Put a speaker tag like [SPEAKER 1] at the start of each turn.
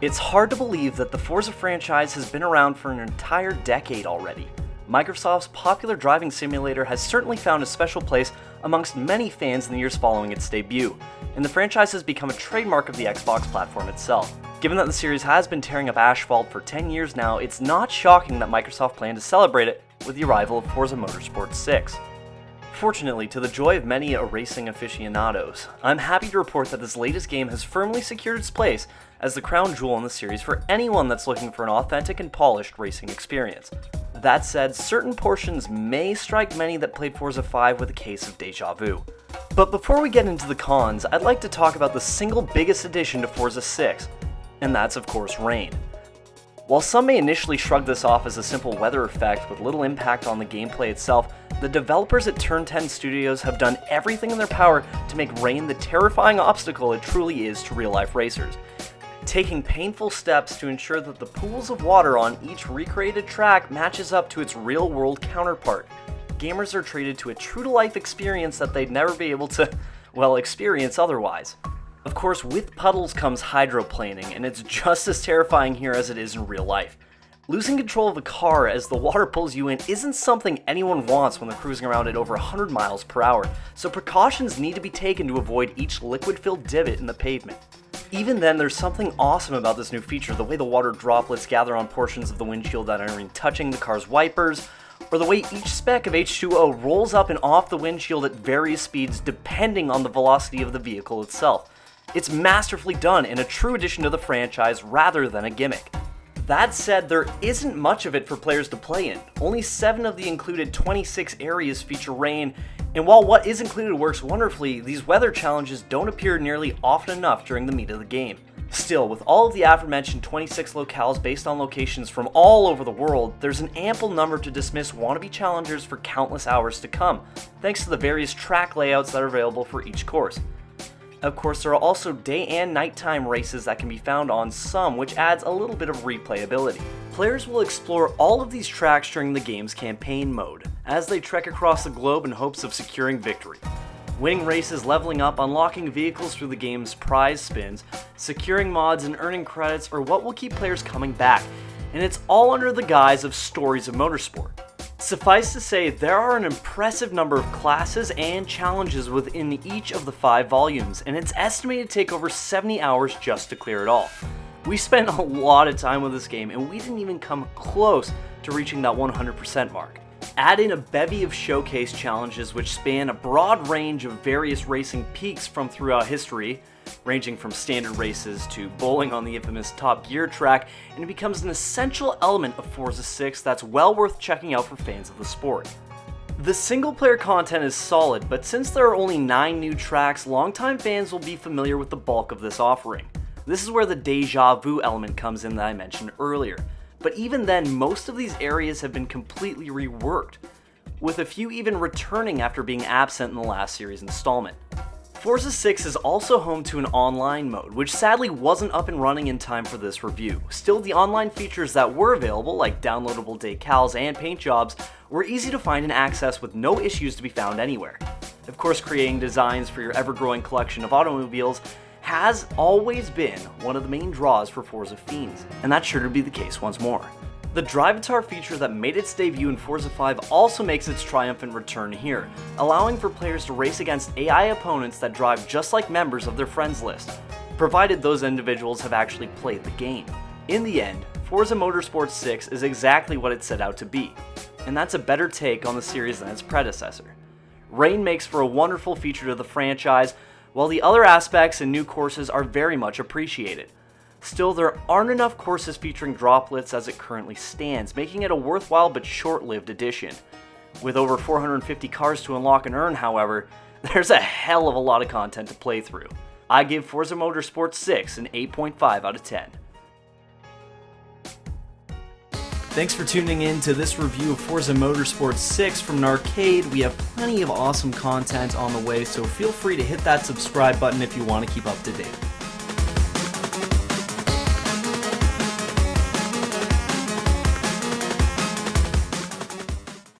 [SPEAKER 1] It's hard to believe that the Forza franchise has been around for an entire decade already. Microsoft's popular driving simulator has certainly found a special place amongst many fans in the years following its debut, and the franchise has become a trademark of the Xbox platform itself. Given that the series has been tearing up asphalt for 10 years now, it's not shocking that Microsoft planned to celebrate it with the arrival of Forza Motorsport 6. Fortunately, to the joy of many racing aficionados, I'm happy to report that this latest game has firmly secured its place as the crown jewel in the series for anyone that's looking for an authentic and polished racing experience. That said, certain portions may strike many that played Forza 5 with a case of deja vu. But before we get into the cons, I'd like to talk about the single biggest addition to Forza 6, and that's of course rain. While some may initially shrug this off as a simple weather effect with little impact on the gameplay itself, the developers at Turn 10 Studios have done everything in their power to make rain the terrifying obstacle it truly is to real-life racers, taking painful steps to ensure that the pools of water on each recreated track matches up to its real-world counterpart. Gamers are treated to a true-to-life experience that they'd never be able to, well, experience otherwise. Of course, with puddles comes hydroplaning, and it's just as terrifying here as it is in real life. Losing control of a car as the water pulls you in isn't something anyone wants when they're cruising around at over 100 miles per hour, so precautions need to be taken to avoid each liquid-filled divot in the pavement. Even then, there's something awesome about this new feature, the way the water droplets gather on portions of the windshield that aren't even touching the car's wipers, or the way each speck of H2O rolls up and off the windshield at various speeds depending on the velocity of the vehicle itself. It's masterfully done and a true addition to the franchise rather than a gimmick. That said, there isn't much of it for players to play in. Only 7 of the included 26 areas feature rain, and while what is included works wonderfully, these weather challenges don't appear nearly often enough during the meat of the game. Still, with all of the aforementioned 26 locales based on locations from all over the world, there's an ample number to dismiss wannabe challengers for countless hours to come, thanks to the various track layouts that are available for each course. Of course, there are also day and nighttime races that can be found on some, which adds a little bit of replayability. Players will explore all of these tracks during the game's campaign mode, as they trek across the globe in hopes of securing victory. Winning races, leveling up, unlocking vehicles through the game's prize spins, securing mods, and earning credits are what will keep players coming back, and it's all under the guise of Stories of Motorsport. Suffice to say, there are an impressive number of classes and challenges within each of the 5 volumes, and it's estimated to take over 70 hours just to clear it all. We spent a lot of time with this game, and we didn't even come close to reaching that 100% mark. Add in a bevy of showcase challenges which span a broad range of various racing peaks from throughout history, ranging from standard races to bowling on the infamous Top Gear track, and it becomes an essential element of Forza 6 that's well worth checking out for fans of the sport. The single-player content is solid, but since there are only 9 new tracks, longtime fans will be familiar with the bulk of this offering. This is where the deja vu element comes in that I mentioned earlier, but even then, most of these areas have been completely reworked, with a few even returning after being absent in the last series installment. Forza 6 is also home to an online mode, which sadly wasn't up and running in time for this review. Still, the online features that were available, like downloadable decals and paint jobs, were easy to find and access with no issues to be found anywhere. Of course, creating designs for your ever-growing collection of automobiles has always been one of the main draws for Forza fiends, and that's sure to be the case once more. The Drivatar feature that made its debut in Forza 5 also makes its triumphant return here, allowing for players to race against AI opponents that drive just like members of their friends list, provided those individuals have actually played the game. In the end, Forza Motorsport 6 is exactly what it set out to be, and that's a better take on the series than its predecessor. Rain makes for a wonderful feature to the franchise, while the other aspects and new courses are very much appreciated. Still, there aren't enough courses featuring droplets as it currently stands, making it a worthwhile but short-lived addition. With over 450 cars to unlock and earn, however, there's a hell of a lot of content to play through. I give Forza Motorsport 6 an 8.5 out of 10. Thanks for tuning in to this review of Forza Motorsport 6 from Narcade. We have plenty of awesome content on the way, so feel free to hit that subscribe button if you want to keep up to date.